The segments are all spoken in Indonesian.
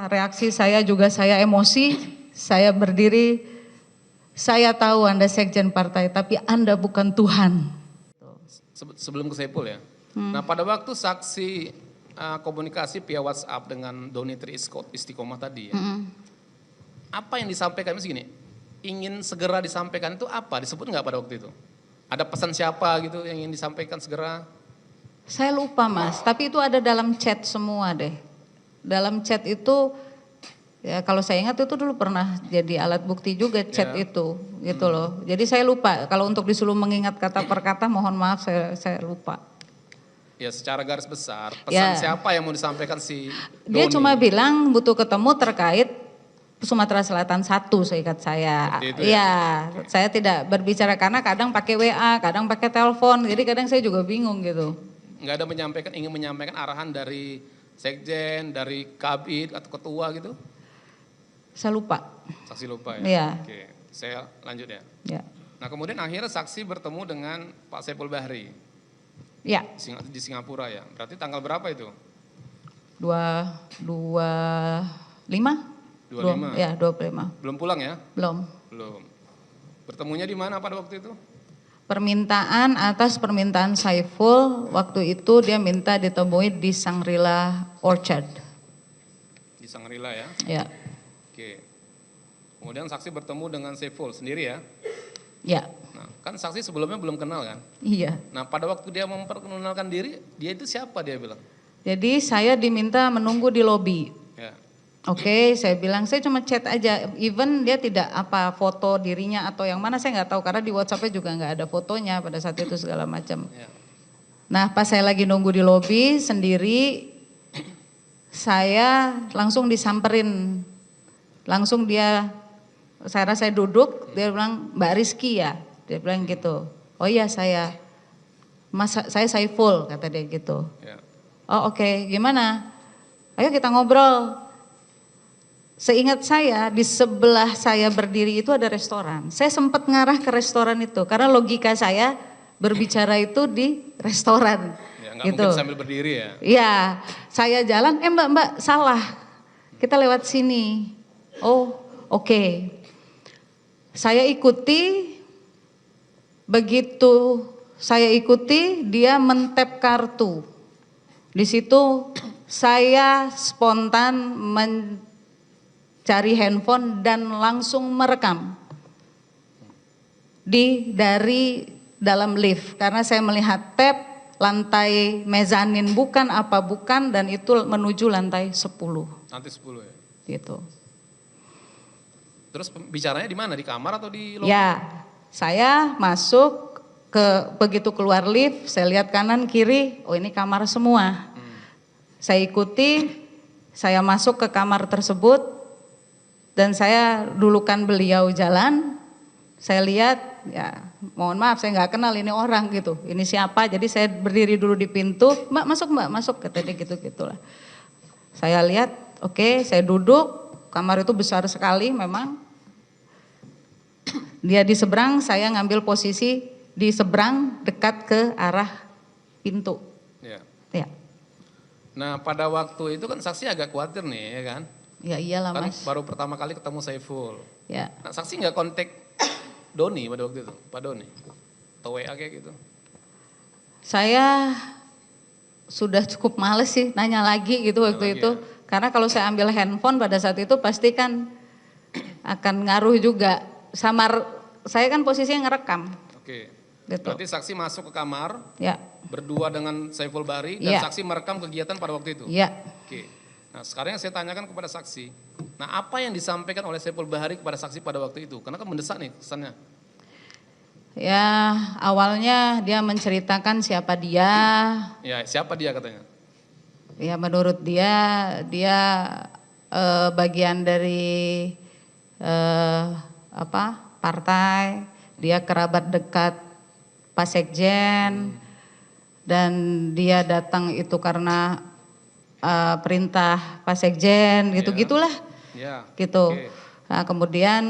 reaksi saya juga saya emosi, saya berdiri, saya tahu Anda sekjen partai, tapi Anda bukan Tuhan. Sebelum ke Saiful ya. Nah pada waktu saksi komunikasi via WhatsApp dengan Doni Tri Istiqomah tadi ya. Apa yang disampaikan segini? Ingin segera disampaikan itu apa? Disebut nggak pada waktu itu? Ada pesan siapa gitu yang ingin disampaikan segera? Saya lupa Mas, tapi itu ada dalam chat semua deh. Dalam chat itu, ya kalau saya ingat itu dulu pernah jadi alat bukti juga chat itu, gitu loh. Jadi saya lupa, kalau untuk disuruh mengingat kata per kata mohon maaf saya lupa. Ya secara garis besar, pesan siapa yang mau disampaikan si Doni? Dia cuma bilang butuh ketemu terkait Sumatera Selatan 1 seingat saya. Iya, saya tidak berbicara karena kadang pakai WA, kadang pakai telepon, jadi kadang saya juga bingung gitu. Nggak ada ingin menyampaikan arahan dari sekjen, dari kabid atau ketua gitu? Saya lupa. Saksi lupa ya? Iya. Oke, saya lanjut ya. Ya. Nah kemudian akhirnya saksi bertemu dengan Pak Saiful Bahri. Ya. Di Singapura ya. Berarti tanggal berapa itu? 25. 25. Ya, 25. Belum pulang ya? Belum. Belum. Bertemunya di mana pada waktu itu? Permintaan atas permintaan Saiful, waktu itu dia minta ditemui di Shangri-La Orchard. Di Shangri-La ya? Ya. Oke. Kemudian saksi bertemu dengan Saiful sendiri ya? Ya. Nah, kan saksi sebelumnya belum kenal kan? Iya. Nah, pada waktu dia memperkenalkan diri, dia itu siapa dia bilang? Jadi saya diminta menunggu di lobi. Ya. Oke, saya bilang saya cuma chat aja, even dia tidak apa foto dirinya atau yang mana saya nggak tahu karena di WhatsApp-nya juga nggak ada fotonya pada saat itu segala macam. Ya. Nah pas saya lagi nunggu di lobi sendiri, saya langsung disamperin, langsung saya duduk, dia bilang Mbak Rizky ya, dia bilang gitu. Oh iya saya Saiful kata dia gitu. Ya. Oh oke, gimana? Ayo kita ngobrol. Seingat saya di sebelah saya berdiri itu ada restoran. Saya sempat ngarah ke restoran itu karena logika saya berbicara itu di restoran. Ya, nggak gitu. mungkin sambil berdiri ya? Iya, saya jalan, mbak salah, kita lewat sini. Oh oke. Saya ikuti, begitu saya ikuti dia men-tap kartu. Di situ saya spontan cari handphone dan langsung merekam dari dalam lift karena saya melihat tab lantai mezanin bukan dan itu menuju lantai 10. Lantai 10 ya. Gitu. Terus bicaranya di mana? Di kamar atau di lobi? Ya, saya masuk begitu keluar lift, saya lihat kanan kiri, oh ini kamar semua. Saya ikuti, saya masuk ke kamar tersebut. Dan saya dulukan beliau jalan, saya lihat, ya mohon maaf saya nggak kenal ini orang gitu, ini siapa, jadi saya berdiri dulu di pintu, mbak masuk, kata dia gitu-gitulah. Saya lihat, oke, saya duduk, kamar itu besar sekali memang. Dia di seberang, saya ngambil posisi di seberang dekat ke arah pintu. Ya. Ya. Nah pada waktu itu kan saksi agak khawatir nih ya kan? Ya iyalah kan Mas. Baru pertama kali ketemu Saiful. Ya. Nah saksi nggak kontak Doni pada waktu itu, Pak Doni? Atau WA kayak gitu? Saya sudah cukup males sih nanya lagi gitu waktu itu. Ya. Karena kalau saya ambil handphone pada saat itu pasti kan akan ngaruh juga. Saya kan posisinya ngerekam. Oke. Gitu. Berarti saksi masuk ke kamar, ya. Berdua dengan Saiful Bahri dan saksi merekam kegiatan pada waktu itu? Iya. Oke. Nah sekarang yang saya tanyakan kepada saksi, nah apa yang disampaikan oleh Saiful Bahri kepada saksi pada waktu itu? Karena kan mendesak nih kesannya. Ya awalnya dia menceritakan siapa dia. Ya siapa dia katanya? Ya menurut dia bagian dari partai, dia kerabat dekat Pak Sekjen dan dia datang itu karena perintah Pak Sekjen gitu-gitulah. Ya. Gitu. Okay. Nah, kemudian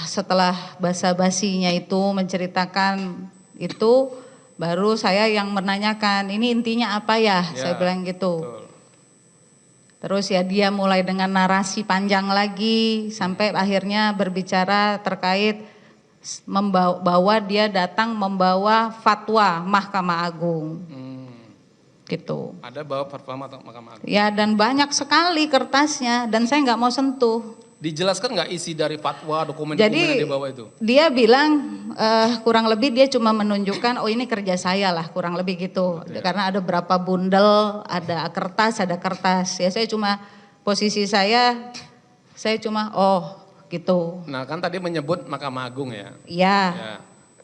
setelah basa-basinya itu menceritakan itu baru saya yang menanyakan ini intinya apa ya? Saya bilang gitu. Betul. Terus ya dia mulai dengan narasi panjang lagi sampai akhirnya berbicara terkait bahwa dia datang membawa fatwa Mahkamah Agung. Gitu. Ada bawa fatwa Mahkamah Agung. Ya, dan banyak sekali kertasnya dan saya nggak mau sentuh. Dijelaskan nggak isi dari fatwa, dokumen-dokumen yang dibawa itu? Dia bilang kurang lebih dia cuma menunjukkan oh ini kerja saya lah, kurang lebih gitu. Karena ada berapa bundel, ada kertas. Ya saya cuma posisi saya cuma oh gitu. Nah kan tadi menyebut Mahkamah Agung ya. Iya. Ya.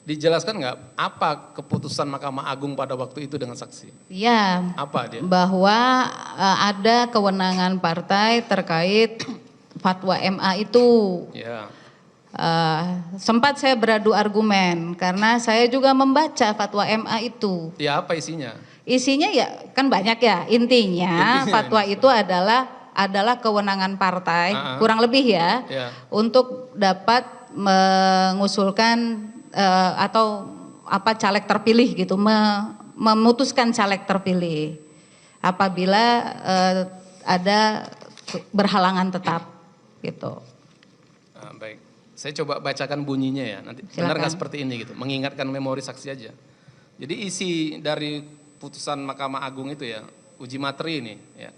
Dijelaskan nggak apa keputusan Mahkamah Agung pada waktu itu dengan saksi? Iya. Apa dia? Bahwa ada kewenangan partai terkait fatwa MA itu. Ya. Sempat saya beradu argumen karena saya juga membaca fatwa MA itu. Ya apa isinya? Isinya ya kan banyak ya. Intinya fatwa itu adalah kewenangan partai, kurang lebih ya, untuk dapat mengusulkan atau apa caleg terpilih gitu, memutuskan caleg terpilih apabila ada berhalangan tetap gitu. Baik, saya coba bacakan bunyinya ya, nanti benar nggak seperti ini gitu, mengingatkan memori saksi aja. Jadi isi dari putusan Mahkamah Agung itu ya, uji materi ini ya.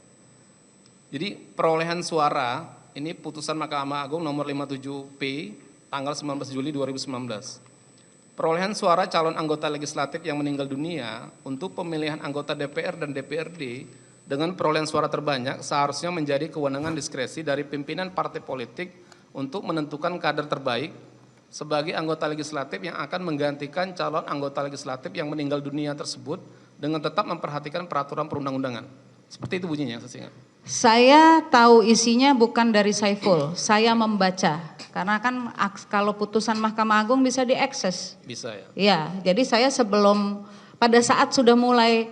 Jadi perolehan suara, ini putusan Mahkamah Agung nomor 57P tanggal 19 Juli 2019. Perolehan suara calon anggota legislatif yang meninggal dunia untuk pemilihan anggota DPR dan DPRD dengan perolehan suara terbanyak seharusnya menjadi kewenangan diskresi dari pimpinan partai politik untuk menentukan kader terbaik sebagai anggota legislatif yang akan menggantikan calon anggota legislatif yang meninggal dunia tersebut dengan tetap memperhatikan peraturan perundang-undangan. Seperti itu bunyinya, saya ingat. Saya tahu isinya bukan dari Saiful, saya membaca. Karena kan kalau putusan Mahkamah Agung bisa diakses. Bisa ya? Iya, jadi saya pada saat sudah mulai,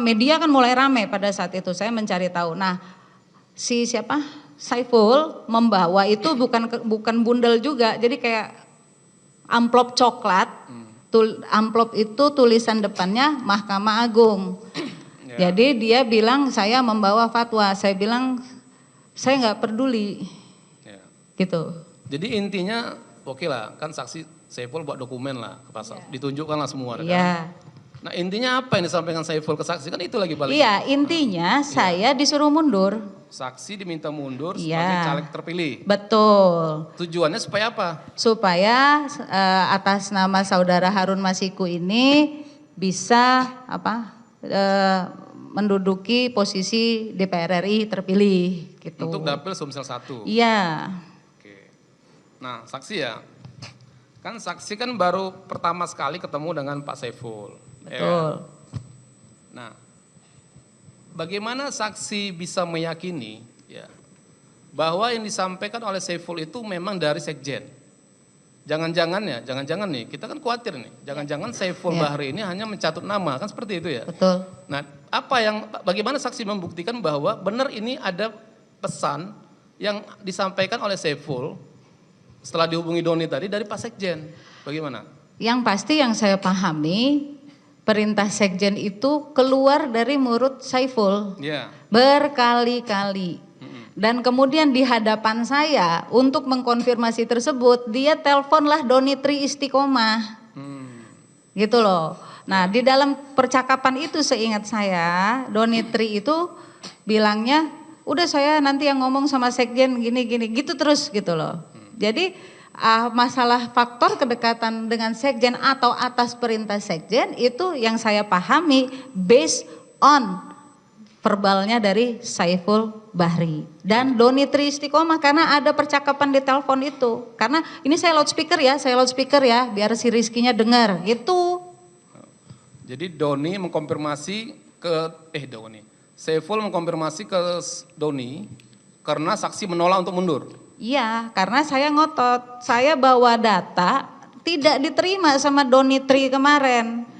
media kan mulai ramai pada saat itu, saya mencari tahu. Nah, Saiful membawa itu bukan bundel juga, jadi kayak amplop coklat, amplop itu tulisan depannya Mahkamah Agung. Jadi dia bilang saya membawa fatwa, saya bilang saya nggak peduli, gitu. Jadi intinya oke lah, kan saksi Saiful buat dokumen lah ke pasar, ditunjukkan lah semua. Iya. Nah intinya apa yang disampaikan Saiful ke saksi, kan itu lagi balik. Iya, intinya saya disuruh mundur. Saksi diminta mundur sebagai caleg terpilih. Betul. Tujuannya supaya apa? Supaya atas nama saudara Harun Masiku ini bisa menduduki posisi DPR RI terpilih gitu. Untuk dapil Sumsel 1. Iya. Oke. Nah, saksi ya. Kan saksi kan baru pertama sekali ketemu dengan Pak Saiful. Betul. Ya. Nah, bagaimana saksi bisa meyakini ya bahwa yang disampaikan oleh Saiful itu memang dari Sekjen? Jangan-jangan nih, kita kan khawatir nih, jangan-jangan Saiful Bahri ini hanya mencatut nama, kan seperti itu ya? Betul. Nah, bagaimana saksi membuktikan bahwa benar ini ada pesan yang disampaikan oleh Saiful setelah dihubungi Doni tadi dari Pak Sekjen, bagaimana? Yang pasti yang saya pahami, perintah Sekjen itu keluar dari mulut Saiful berkali-kali. Dan kemudian di hadapan saya untuk mengkonfirmasi tersebut, dia teleponlah Doni Tri Istiqomah, gitu loh. Nah di dalam percakapan itu seingat saya, Doni Tri itu bilangnya, udah saya nanti yang ngomong sama Sekjen gini-gini, gitu terus gitu loh. Jadi masalah faktor kedekatan dengan Sekjen atau atas perintah Sekjen itu yang saya pahami based on verbalnya dari Saiful Bahri dan Doni Tri Istiqomah, karena ada percakapan di telepon itu. Karena ini saya loudspeaker ya, biar si Rizkinya dengar gitu. Jadi Doni mengkonfirmasi Saiful mengkonfirmasi ke Doni karena saksi menolak untuk mundur. Iya, karena saya ngotot, saya bawa data tidak diterima sama Doni Tri kemarin.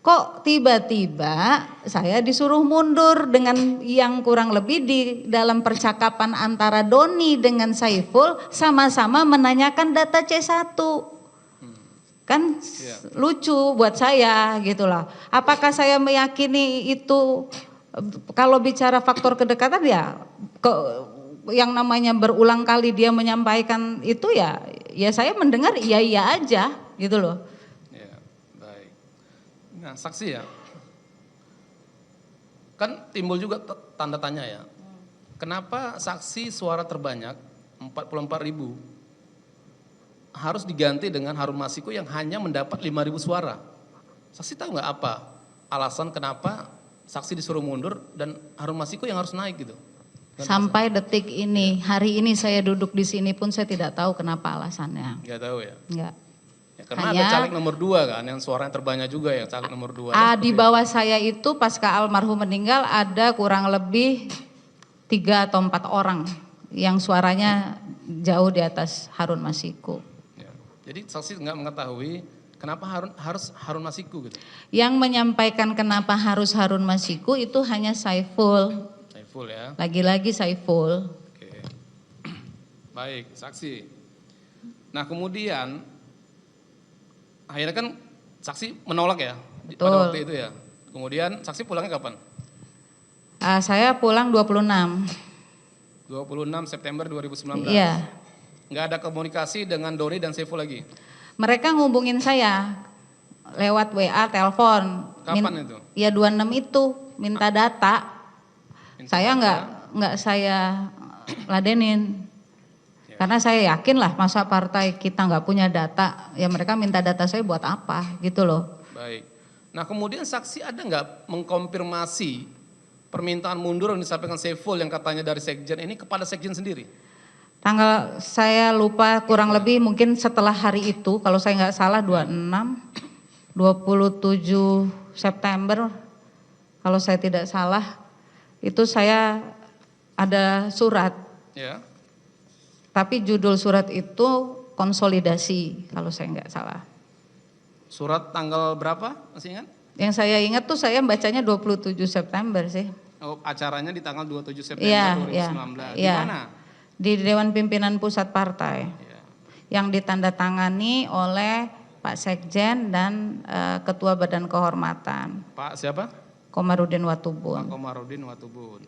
Kok tiba-tiba saya disuruh mundur dengan yang kurang lebih di dalam percakapan antara Doni dengan Saiful sama-sama menanyakan data C1. Kan lucu buat saya gitu loh. Apakah saya meyakini itu Kalau bicara faktor kedekatan ya yang namanya berulang kali dia menyampaikan itu ya saya mendengar iya aja gitu loh. Ya, baik. Nah, saksi ya. Kan timbul juga tanda tanya ya. Kenapa saksi suara terbanyak 44.000 harus diganti dengan Harun Masiku yang hanya mendapat 5.000 suara? Saksi tahu nggak apa alasan kenapa saksi disuruh mundur dan Harun Masiku yang harus naik gitu? Sampai detik ini, hari ini saya duduk di sini pun saya tidak tahu kenapa alasannya. Nggak tahu ya? Nggak. Ya, karena ada caleg nomor 2 kan, yang suaranya terbanyak juga ya, caleg nomor 2. Di bawah saya itu pasca almarhum meninggal ada kurang lebih 3 atau 4 orang yang suaranya jauh di atas Harun Masiku. Ya. Jadi saksi nggak mengetahui kenapa harus Harun Masiku gitu? Yang menyampaikan kenapa harus Harun Masiku itu hanya Saiful. Saiful ya? Lagi-lagi Saiful. Oke. Baik, saksi. Nah kemudian akhirnya kan saksi menolak ya? Betul. Pada waktu itu ya? Kemudian saksi pulangnya kapan? Saya pulang 26. 26 September 2019? Iya. Nggak ada komunikasi dengan Doni dan Saiful lagi? Mereka ngubungin saya lewat WA, telepon. Kapan itu? Ya 26 itu minta data. Saya data. nggak saya ladenin. Ya. Karena saya yakin lah masa partai kita nggak punya data, ya mereka minta data saya buat apa gitu loh. Baik. Nah kemudian saksi ada nggak mengkonfirmasi permintaan mundur yang disampaikan Saiful yang katanya dari Sekjen ini kepada Sekjen sendiri? Tanggal saya lupa kurang lebih mungkin setelah hari itu, kalau saya nggak salah 27 September kalau saya tidak salah, itu saya ada surat. Ya. Tapi judul surat itu konsolidasi kalau saya nggak salah. Surat tanggal berapa, masih ingat? Yang saya ingat tuh saya bacanya 27 September sih. Oh, acaranya di tanggal 27 September Iya, 2019. Di iya. mana? Di Dewan Pimpinan Pusat Partai. Ya. Yang ditandatangani oleh Pak Sekjen dan Ketua Badan Kehormatan. Pak siapa? Komarudin Pak Watubun. Komarudin Watubun.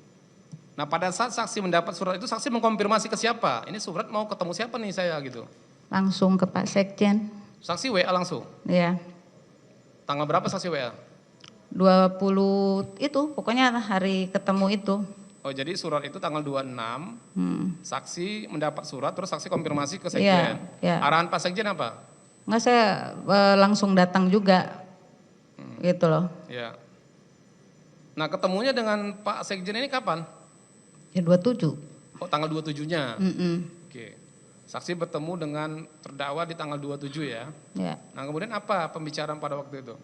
Nah pada saat saksi mendapat surat itu, saksi mengkonfirmasi ke siapa? Ini surat mau ketemu siapa nih saya gitu? Langsung ke Pak Sekjen. Saksi WA langsung? Iya. Tanggal berapa saksi WA? 20 itu, pokoknya hari ketemu itu. Oh jadi surat itu tanggal 26, saksi mendapat surat, terus saksi konfirmasi ke Sekjen. Iya, iya. Arahan Pak Sekjen apa? Enggak, saya langsung datang juga, gitu loh. Ya. Nah ketemunya dengan Pak Sekjen ini kapan? Ya 27. Oh tanggal 27-nya? Oke. Saksi bertemu dengan terdakwa di tanggal 27 ya? Ya. Nah kemudian apa pembicaraan pada waktu itu?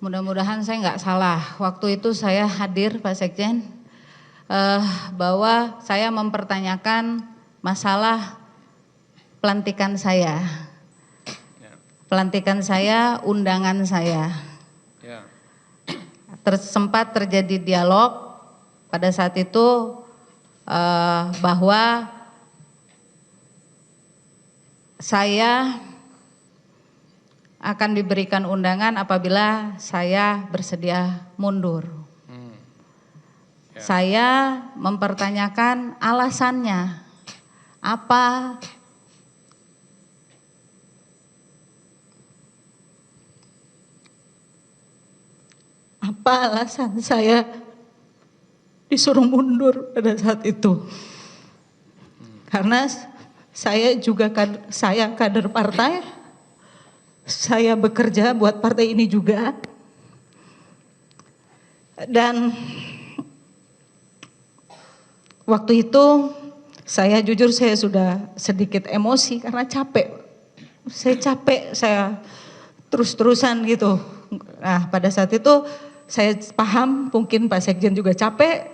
Mudah-mudahan saya nggak salah. Waktu itu saya hadir Pak Sekjen, bahwa saya mempertanyakan masalah pelantikan saya. Ya. Pelantikan saya, undangan saya. Ya. Sempat terjadi dialog pada saat itu bahwa saya akan diberikan undangan apabila saya bersedia mundur. Ya. Saya mempertanyakan alasannya apa. Apa alasan saya disuruh mundur pada saat itu? Karena saya juga saya kader partai, saya bekerja buat partai ini juga, dan waktu itu saya jujur saya sudah sedikit emosi karena capek. Saya capek, saya terus-terusan gitu. Nah pada saat itu saya paham mungkin Pak Sekjen juga capek,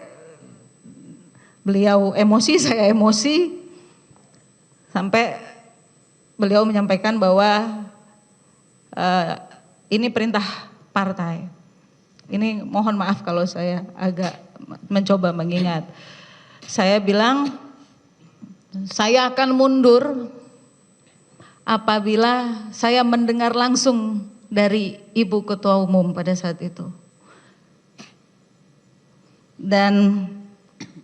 beliau emosi, saya emosi, sampai beliau menyampaikan bahwa ini perintah partai. Ini mohon maaf kalau saya agak mencoba mengingat. Saya bilang saya akan mundur apabila saya mendengar langsung dari Ibu Ketua Umum pada saat itu. Dan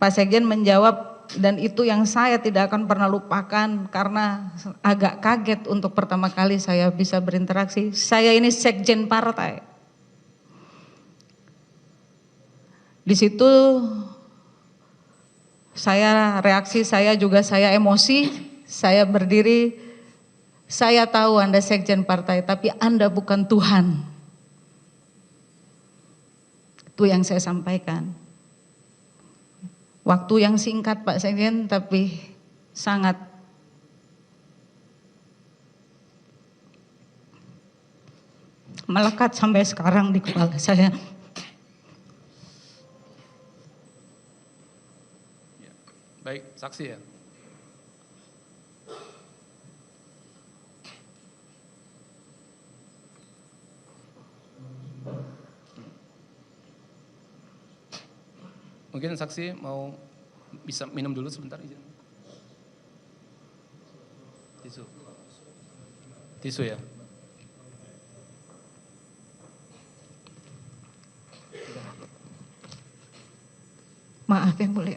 Pak Sekjen menjawab, dan itu yang saya tidak akan pernah lupakan karena agak kaget untuk pertama kali saya bisa berinteraksi. Saya ini sekjen partai. Di situ reaksi saya juga saya emosi, saya berdiri, saya tahu Anda sekjen partai tapi Anda bukan Tuhan. Itu yang saya sampaikan. Waktu yang singkat Pak Sekjen tapi sangat melekat sampai sekarang di kepala saya. Baik, saksi ya. Mungkin saksi mau bisa minum dulu sebentar, izin. Tisu. Tisu ya. Maaf yang mulia.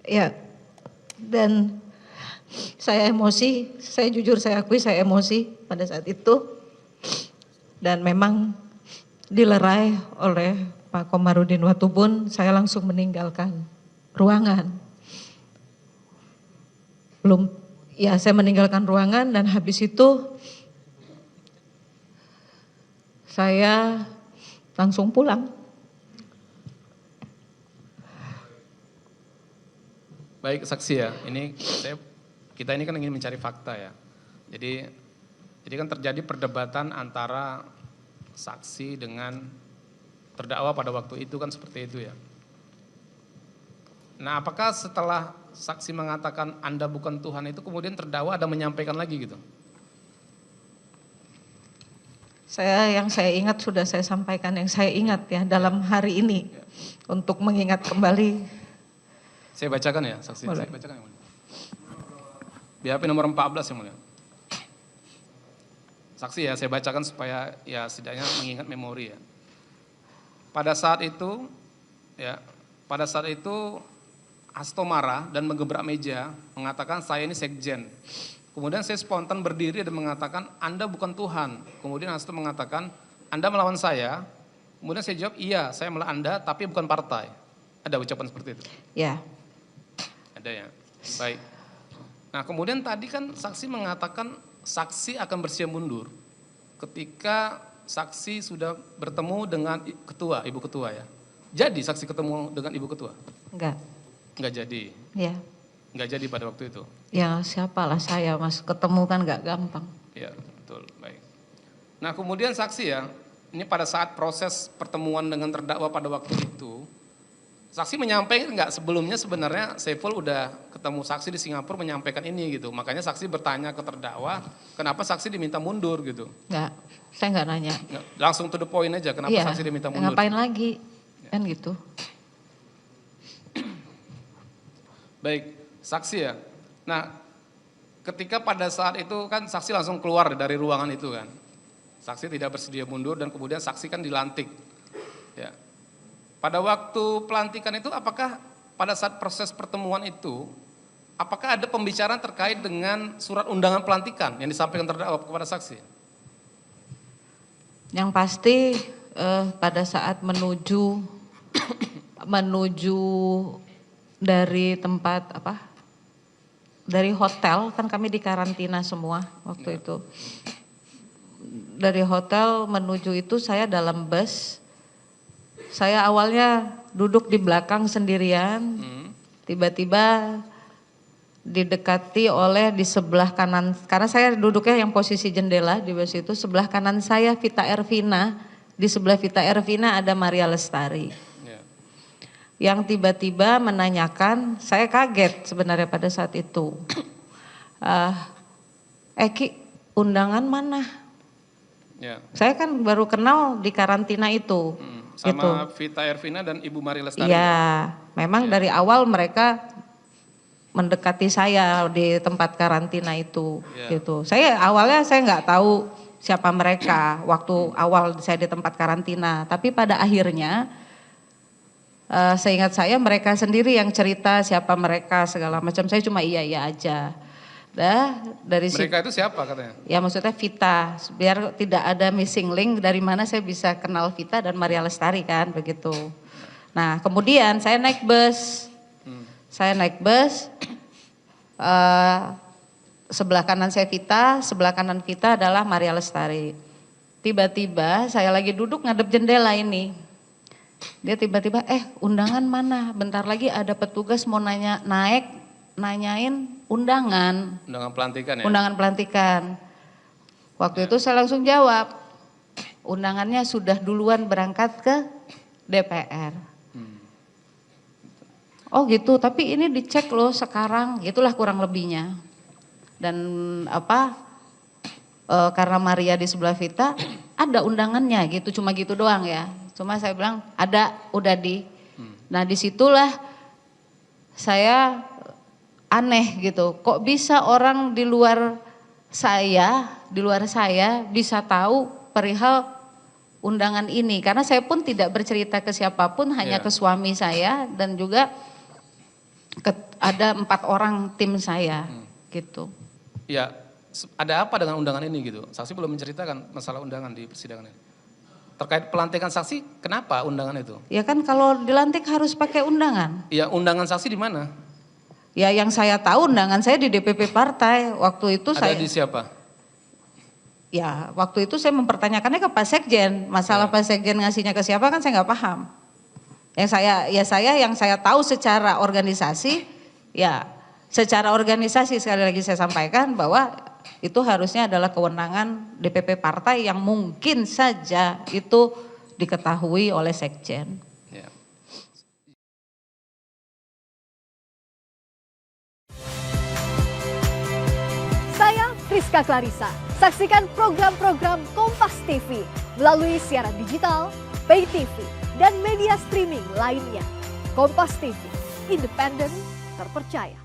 Ya, dan saya emosi, saya jujur saya akui saya emosi pada saat itu. Dan memang dilerai oleh Pak Komarudin Watubun, saya langsung meninggalkan ruangan. Saya meninggalkan ruangan dan habis itu saya langsung pulang. Baik saksi ya, kita ini kan ingin mencari fakta ya. Jadi kan terjadi perdebatan antara saksi dengan terdakwa pada waktu itu kan seperti itu ya. Nah apakah setelah saksi mengatakan Anda bukan Tuhan itu kemudian terdakwa ada menyampaikan lagi gitu? Yang saya ingat sudah saya sampaikan, yang saya ingat ya dalam hari ini ya. Untuk mengingat kembali. Saya bacakan ya saksi, saya bacakan yang mulia. BAP nomor 14 yang mulia. Saksi ya, saya bacakan supaya ya setidaknya mengingat memori ya. Pada saat itu Hasto marah dan menggebrak meja, mengatakan saya ini sekjen. Kemudian saya spontan berdiri dan mengatakan Anda bukan Tuhan. Kemudian Hasto mengatakan Anda melawan saya. Kemudian saya jawab iya, saya melawan Anda tapi bukan partai. Ada ucapan seperti itu? Ya. Ada ya, baik. Nah kemudian tadi kan saksi mengatakan saksi akan bersiap mundur ketika saksi sudah bertemu dengan ketua, ibu ketua ya. Jadi saksi ketemu dengan ibu ketua? Enggak jadi? Ya. Enggak jadi pada waktu itu? Ya siapalah saya mas, ketemu kan enggak gampang. Ya betul, baik. Nah kemudian saksi ya, ini pada saat proses pertemuan dengan terdakwa pada waktu itu, saksi menyampaikan enggak sebelumnya sebenarnya Saiful udah ketemu saksi di Singapura menyampaikan ini gitu. Makanya saksi bertanya ke terdakwa, kenapa saksi diminta mundur gitu? Enggak, saya enggak nanya. Langsung to the point aja, kenapa saksi diminta mundur? Ngapain lagi, kan gitu. Baik, saksi ya. Nah, ketika pada saat itu kan saksi langsung keluar dari ruangan itu kan. Saksi tidak bersedia mundur dan kemudian saksi kan dilantik. Ya. Pada waktu pelantikan itu apakah pada saat proses pertemuan itu, apakah ada pembicaraan terkait dengan surat undangan pelantikan yang disampaikan terdakwa kepada saksi? Yang pasti pada saat menuju dari tempat dari hotel, kan kami di karantina semua waktu itu. Dari hotel menuju itu saya dalam bus. Saya awalnya duduk di belakang sendirian, tiba-tiba didekati oleh di sebelah kanan, karena saya duduknya yang posisi jendela di bus itu, sebelah kanan saya Vita Ervina, di sebelah Vita Ervina ada Maria Lestari. Yang tiba-tiba menanyakan, saya kaget sebenarnya pada saat itu. Eki, undangan mana? Ya. Saya kan baru kenal di karantina itu. Sama gitu. Vita Ervina dan Ibu Maria Lestari. Iya, memang dari awal mereka mendekati saya di tempat karantina itu, Yeah. gitu. Awalnya saya nggak tahu siapa mereka waktu awal saya di tempat karantina, tapi pada akhirnya seingat saya mereka sendiri yang cerita siapa mereka segala macam. Saya cuma iya aja. Dari Mereka itu siapa katanya? ya maksudnya Vita, biar tidak ada missing link dari mana saya bisa kenal Vita dan Maria Lestari kan begitu. Nah kemudian saya naik bus, sebelah kanan saya Vita, sebelah kanan Vita adalah Maria Lestari. Tiba-tiba saya lagi duduk ngadep jendela ini, dia tiba-tiba undangan mana? Bentar lagi ada petugas mau nanyain undangan. Undangan pelantikan ya? Undangan pelantikan. Waktu itu saya langsung jawab, undangannya sudah duluan berangkat ke DPR. Oh gitu, tapi ini dicek loh sekarang, itulah kurang lebihnya. Dan karena Maria di sebelah Vita, ada undangannya gitu, cuma gitu doang ya. Cuma saya bilang ada, udah di. Nah disitulah saya aneh gitu, kok bisa orang di luar saya bisa tahu perihal undangan ini. Karena saya pun tidak bercerita ke siapapun, hanya ke suami saya dan juga ada 4 orang tim saya gitu. Ya, ada apa dengan undangan ini gitu? Saksi belum menceritakan masalah undangan di persidangan ini. Terkait pelantikan saksi, kenapa undangan itu? Ya kan kalau dilantik harus pakai undangan. Ya undangan saksi di mana? Ya yang saya tahu undangan saya di DPP partai. Waktu itu Ada di siapa? Ya waktu itu saya mempertanyakannya ke Pak Sekjen. Masalah Pak Sekjen ngasihnya ke siapa kan saya nggak paham. Yang saya tahu secara organisasi, ya secara organisasi sekali lagi saya sampaikan bahwa itu harusnya adalah kewenangan DPP partai yang mungkin saja itu diketahui oleh Sekjen. Ya. Saya Friska Clarissa. Saksikan program-program Kompas TV melalui siaran digital, pay TV, dan media streaming lainnya. Kompas TV, independen, terpercaya.